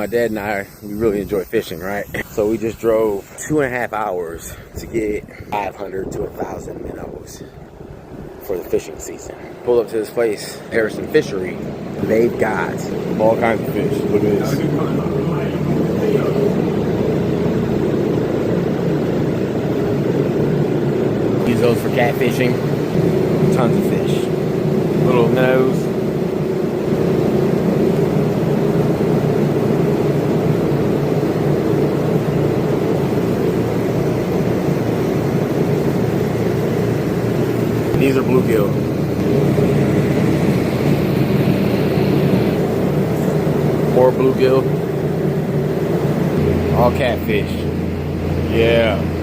my dad and I, we really enjoy fishing, right? So we just drove 2.5 hours to get 500 to 1,000 minnows for the fishing season. Pulled up to this place, Harrison Fishery. They've got all kinds of fish. Look at this. Use those for catfishing. Tons of fish. Little minnows. These are bluegill. More bluegill. All catfish. Yeah.